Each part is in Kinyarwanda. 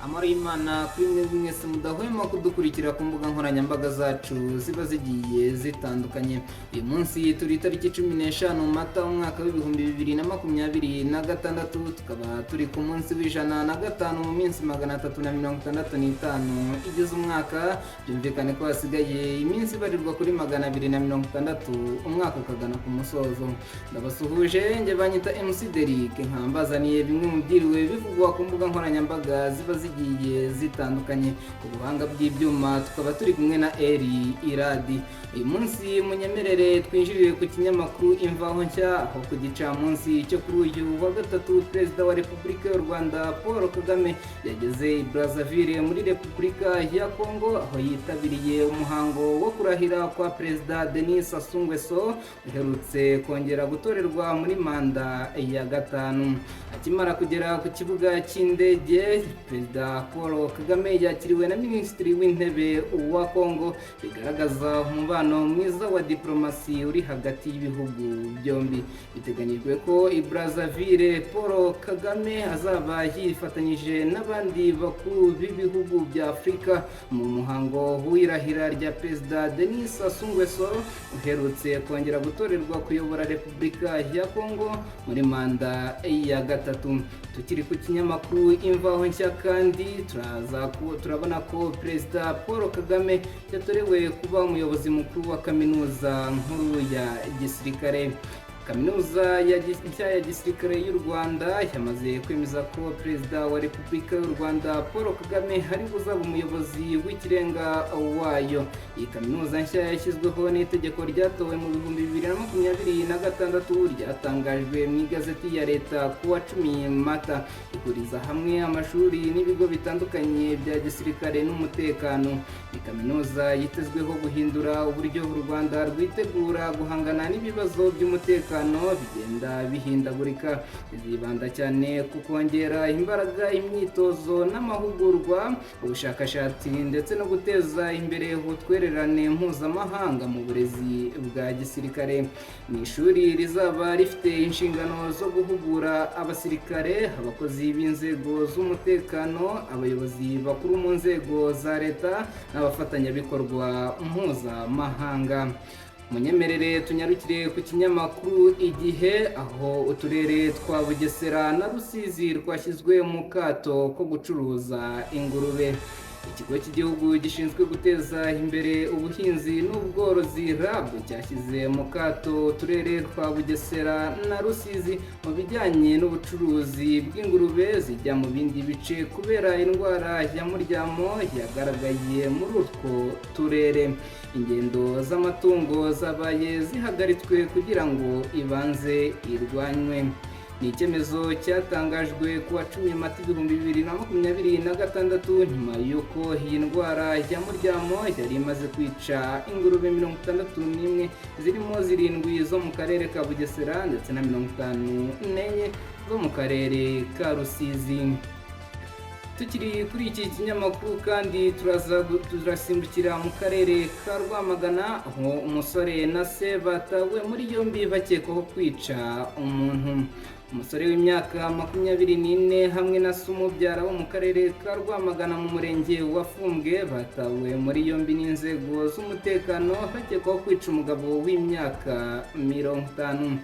Imana kuri mwe mwese mudahwema kudukurikira ku mbuga nkoranyambaga zacu ziba zigiye zitandukanye. Uyu munsi turi tariki 15 Mata umwaka w'ibihumbi 2026, tukaba turi ku munsi w'105 mu minsi 365 igize umwaka. Byumvikane ko hasigaye iminsi barirwa kuri 260 umwaka ukagana ku musozo. Ndabasuhuje, nge banyita MC Eric, nkambazaniye bimwe mu byiriwe bivugwa ku mbuga nkoranyambaga ziba zigiye zitandukanye. Ku buhanga bw'ibyuma tukaba turi kumwe na Eri Iradi. Uyu munsi munyemerere twinjirire ku kinyamakuru Imvaho Nshya, aho ku gicamunsi cyo kuri uyu wa gatatu Perezida wa Repubulika y'u Rwanda Paul Kagame yageze i Brazzaville muri Repubulika ya Kongo, aho yitabiriye umuhango wo kurahira kwa Perezida Denis Sassou Nguesso uherutse kongera gutorerwa muri manda ya gatanu. Akimara kugera ku kibuga cy'indege, Perezida Paul Kagame yakiriwe na Minisitiri w'Intebe wa Kongo, bigaragaza umubano mwiza wa diplomasi uri hagati y'ibihugu byombi. Biteganyijwe ko i Brazzaville Paul Kagame azaba yifatanyije n'abandi bakuru b'ibihugu bya Afurika mu muhango w'irahira rya Perezida Denis Sassou Nguesso uherutse kongera gutorerwa kuyobora Repubulika ya Kongo muri manda ya gatatu. Tukiri ku kinyamakuru Imvaho Nshya kandi turabona ko Perezida Paul Kagame yatorewe kuba umuyobozi mukuru wa kaminuza nkuru ya gisirikare. Kaminuza nshya ya gisirikare y'u Rwanda yamaze kwemeza ko Perezida wa Repubulika y'u Rwanda Paul Kagame hari buzaba umuyobozi w'ikirenga wayo. Iyi kaminuza nshya yashyizweho n'itegeko ryatowe mu 2026 ryatangajwe mu igazeti ya leta ku wa 10 Mata. Ihuriza hamwe amashuri n'ibigo bitandukanye bya gisirikare n'umutekano. Iyi kaminuza yitezweho guhindura uburyo u Rwanda rwitegura guhangana n'ibibazo by'umutekano bigenda bihindagurika. Izibanda cyane ku kongera imbaraga imyitozo n'amahugurwa, ubushakashatsi ndetse no guteza imbere ubutwererane mpuzamahanga mu burezi bwa gisirikare. Ni ishuri rizaba rifite inshingano zo guhugura abasirikare, abakozi b'inzego z'umutekano, abayobozi bakuru mu nzego za leta n'abafatanyabikorwa mpuzamahanga. Munyemerere tunyarukire ku kinyamakuru IGIHE, aho uturere twa Bugesera na Rusizi twashyizwe mu kato ko gucuruza ingurube. Ikigo cy'igihugu gishinzwe guteza imbere ubuhinzi n'ubworozi RAB cyashyize mu kato uturere twa Bugesera na Rusizi mu bijyanye n'ubucuruzi bw'ingurube zijya mu bindi bice kubera indwara ya muryamo yagaragaye muri utwo turere. Ingendo z'amatungo zabaye zihagaritswe kugira ngo ibanze irwanywe. Ni icyemezo cyatangajwe ku wa 10 Mata 2026 nyuma y'uko iyi ndwara ya muryamo yari imaze kwica ingurube 61 zirimo 7 zo mu karere ka Bugesera ndetse na 54 zo mu karere ka Rusizi. Tukiri kuri iki kinyamakuru kandi turasimbukira mu karere ka Rwamagana, aho umusore na se batawe muri yombi bakekwaho kwica umuntu. Umusore w'imyaka 24 hamwe na se umubyara wo mu karere ka Rwamagana mu murenge wa Fumbwe batawe muri yombi n'inzego z'umutekano bakekwaho kwica umugabo w'imyaka 50.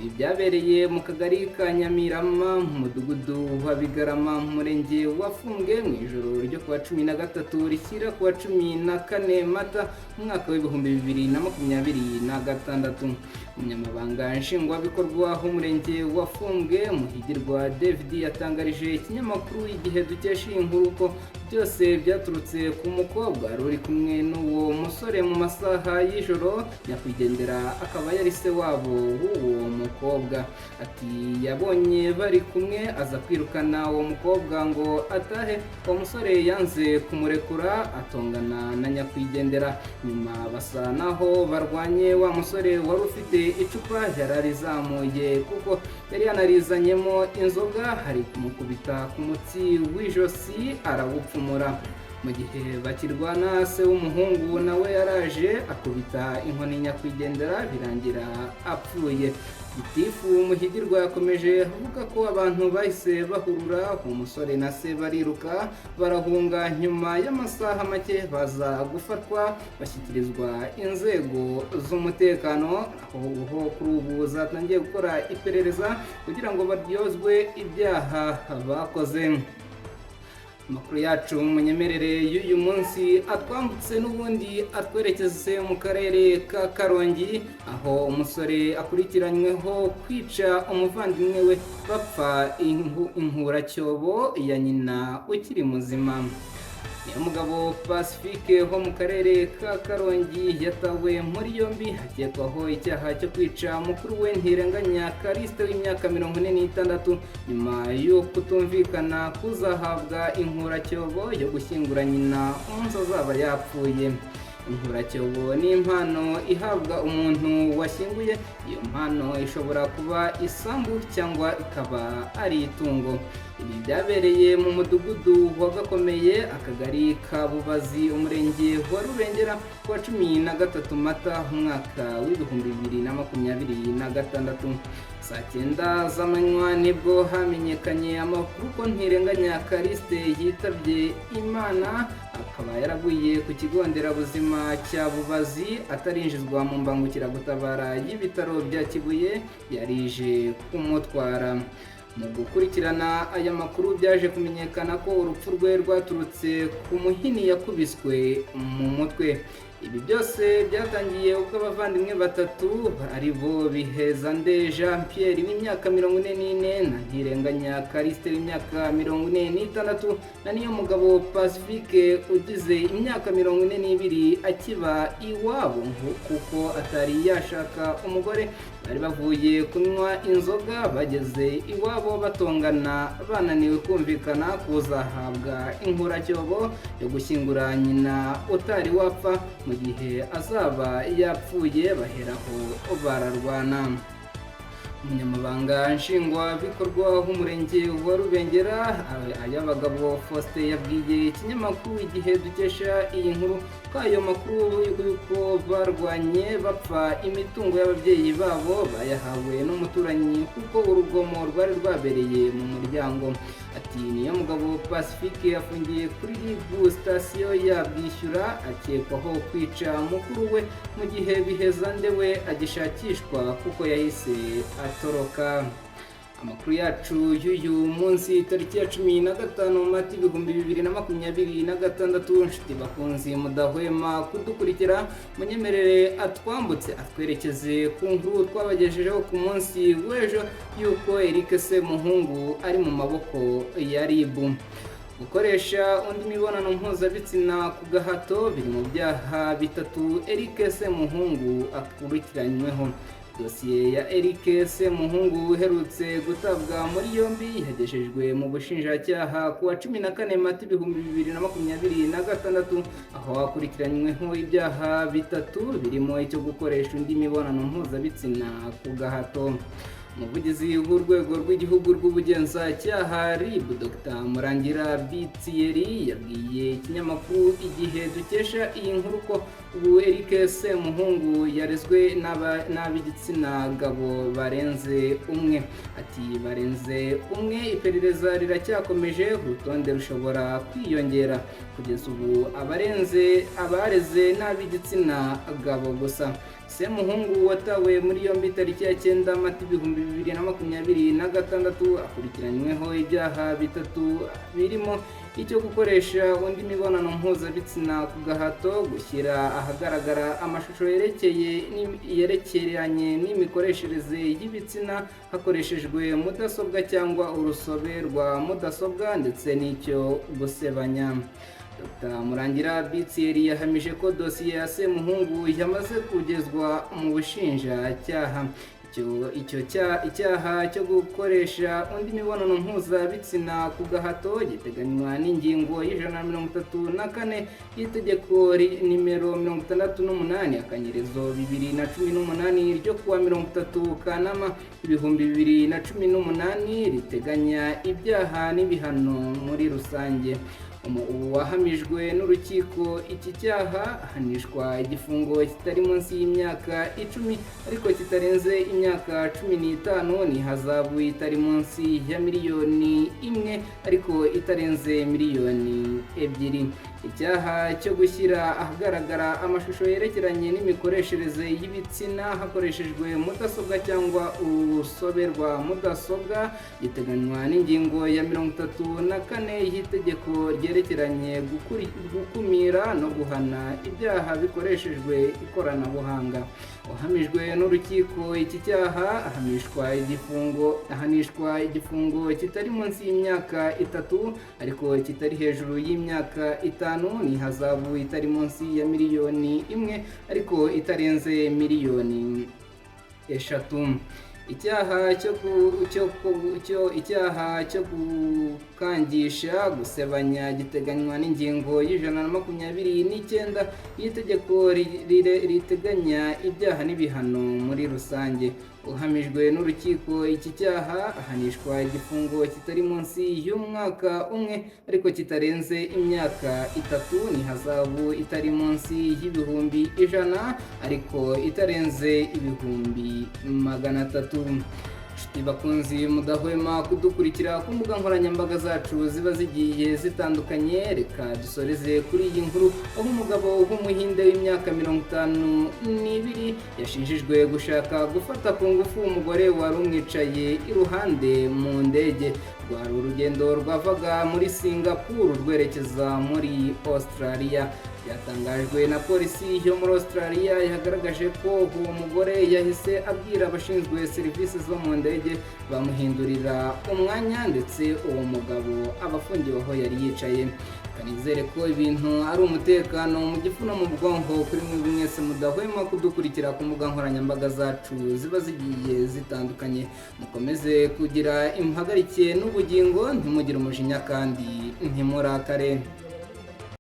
Ibi byabereye mu kagari ka Nyamirama mu mudugudu wa Bigarama mu murenge wa Fumbwe mu ijoro ryo ku wa 13 rishyira ku wa 14 Mata umwaka w'ibihumbi 2026. Umunyamabanga nshingwabikorwa w'umurenge wa Fumbwe Muhigirwa David yatangarije ikinyamakuru IGIHE dukesha iyi nkuru ko byose byaturutse ku mukobwa uri kumwe n'uwo musore mu masaha y'ijoro, nyakwigendera akaba yari se wabo w'uwo mukobwa. Ati yabonye bari kumwe aza kwirukana uwo mukobwa ngo atahe, uwo musore yanze kumurekura atongana na nyakwigendera. Nyuma basa naho barwanye, wa musore wari ufite icupa yararizamuye kuko yari yanarizanyemo inzoga, hari kumukubita ku mutsi w'ijosi arawupfumura. Mu gihe bakirwana, se w'umuhungu nawe yaraje akubita inkoni nyakwigendera birangira apfuye. Gitifu Muhigirwa yakomeje avuga ko abantu bahise bahurura umusore na se bariruka barahunga, nyuma y'amasaha make baza gufatwa bashyikirizwa inzego z'umutekano, aho kuri ubu zatangiye gukora iperereza kugira ngo baryozwe ibyaha bakoze. Amakuru yacu munyemerere y'uyu munsi atwambutse n'ubundi atwerekeze mu karere ka Karongi, aho umusore akurikiranyweho kwica umuvandimwe we bapfa inkuracyobo ya nyina ukiri muzima. Umugabo Pacifique ho mu karere ka Karongi yatawe muri yombi hakekwaho icyaha cyo kwica mukuru we Ntirenganya Kariste w'imyaka 46 nyuma yo kutumvikana kuzahabwa inkuracyobo yo gushyingura nyina umunsi azaba yapfuye. Inkuracyobo ni impano ihabwa umuntu washyinguye. Iyo mpano ishobora kuba isambu cyangwa ikaba ari itungo. Ibi byabereye mu mudugudu wa Gakomeye, akagari ka Bubazi, umurenge wa Rubengera, ku wa 13 Mata umwaka w'2026. Saa 9 z'amanywa nibwo hamenyekanye amakuru ko Ntirenganya Kariste yitabye Imana, akaba yaraguye ku kigo nderabuzima cya Bubazi atarinjizwa mu mbangukiragutabara y'ibitaro bya Kibuye yarije kumutwara. Mu gukurikirana aya makuru byaje kumenyekana ko urupfu rwe rwaturutse ku muhini yakubiswe mu mutwe. Ibi byose byatangiye ubwo abavandimwe batatu ari bo Bihezande Jean Pierre w'imyaka 44 na Ntirenganya Kariste w'imyaka 46 na Niyomugabo Pacifique ugize imyaka 42 akiba iwabo kuko atari yashaka umugore, bari bavuye kunywa inzoga bageze iwabo batongana bananiwe kumvikana kuzahabwa inkuracyobo yo gushyingura nyina utari wapfa mu gihe azaba yapfuye, baheraho bararwana. Umunyamabanga nshingwabikorwa w'umurenge wa Rubengera ayabagabo Faustin yabwiye ikinyamakuru IGIHE dukesha iyi nkuru ko ayo makuru y'uko barwanye bapfa imitungo y'ababyeyi babo bayahawe n'umuturanyi kuko urugomo rwari rwabereye mu muryango. Ati Niyomugabo Pacifique afungiye kuri sitasiyo ya Bwishyura akekwaho kwica mukuru we mu gihe Bihezande we agishakishwa kuko yahise atoroka. Amakuru yacu y'uyu munsi tariki ya 15 Mata 2026. Nshuti bakunzi mudahwema kudukurikira, munyemerere atwambutse atwerekeze ku nkuru twabagejejeho ku munsi w'ejo y'uko Eric Semuhungu ari mu maboko ya RIB. Gukoresha undi imibonano mpuzabitsina ku gahato biri mu byaha bitatu Eric Semuhungu akurikiranyweho. Dosiye ya Eric Semuhungu uherutse gutabwa muri yombi yagejejwe mu Bushinjacyaha ku wa 14 Mata 2026, aho akurikiranyweho ibyaha bitatu birimo icyo gukoresha undi imibonano mpuzabitsina ku gahato. Umuvugizi w'urwego rw'igihugu rw'ubugenzacyaha RIB Dr. Murangira Bitsiyeri yabwiye ikinyamakuru IGIHE dukesha iyi nkuru ko ubu Eric Semuhungu yarezwe n'ab'igitsina gabo barenze umwe. Ati barenze umwe, iperereza riracyakomeje, urutonde rushobora kwiyongera. Kugeza ubu abareze n'ab'igitsina gabo gusa. Semuhungu watawe muri yombi tariki ya 9 Mata 2026 akurikiranyweho ibyaha bitatu birimo icyo gukoresha undi imibonano mpuzabitsina ku gahato, gushyira ahagaragara amashusho yerekeranye n'imikoreshereze y'ibitsina hakoreshejwe mudasobwa cyangwa urusobe rwa mudasobwa, ndetse n'icyo gusebanya. Dr. Murangira Bitsiyeri yahamije ko dosiye ya Semuhungu yamaze kugezwa mu Bushinjacyaha. Icyaha cyo gukoresha undi imibonano mpuzabitsina ku gahato giteganywa n'ingingo y'134 y'itegeko nimero 68 akanyerezo 2018 ryo kuwa 30 Kanama 2018 riteganya ibyaha n'ibihano muri rusange. uwahamijwe n'urukiko iki cyaha ahanishwa igifungo kitari munsi y'imyaka 10 ariko kitarenze imyaka 15 n'ihazabu itari munsi ya miliyoni 1 ariko itarenze miliyoni 2. Icyaha cyo gushyira ahagaragara amashusho yerekeranye n'imikoreshereze y'ibitsina hakoreshejwe mudasobwa cyangwa urusobe rwa mudasobwa giteganywa n'ingingo ya 34 y'itegeko ryerekeranye gukumira no guhana ibyaha bikoreshejwe ikoranabuhanga. Uhamijwe n'urukiko iki cyaha ahanishwa igifungo kitari munsi y'imyaka 3 ariko kitari hejuru y'imyaka 5 n'ihazabu itari munsi ya miliyoni 1 ariko itarenze miliyoni 3. Icyaha cyo gukangisha gusebanya giteganywa n'ingingo y'129 y'itegeko riteganya ibyaha n'ibihano muri rusange. Uhamijwe n'urukiko iki cyaha ahanishwa igifungo kitari munsi y'umwaka 1 ariko kitarenze imyaka 3 n'ihazabu itari munsi y'ibihumbi 100 ariko itarenze ibihumbi 300. Inshuti bakunzi mudahwema kudukurikira ku mbuga nkoranyambaga zacu ziba zigiye zitandukanye, reka dusoreze kuri iyi nkuru aho umugabo w'umuhinde w'imyaka 52 yashinjijwe gushaka gufata ku ngufu umugore wari umwicaye iruhande mu ndege. Rwari urugendo rwavaga muri Singapore rwerekeza muri Australia. Byatangajwe na polisi yo muri Australia yagaragaje ko uwo mugore yahise abwira abashinzwe serivisi zo mu ndege bamuhindurira umwanya ndetse uwo mugabo abafungiwe aho yari yicaye. Kanizere ko ibintu ari umutekano mu gifu no mu bwonko kuri mwebwe mwese mudahwema kudukurikira ku mbuga nkoranyambaga zacu ziba zigiye zitandukanye. Mukomeze kugira impagarike n'ubugingo, ntimugire umujinya kandi ntimurakare.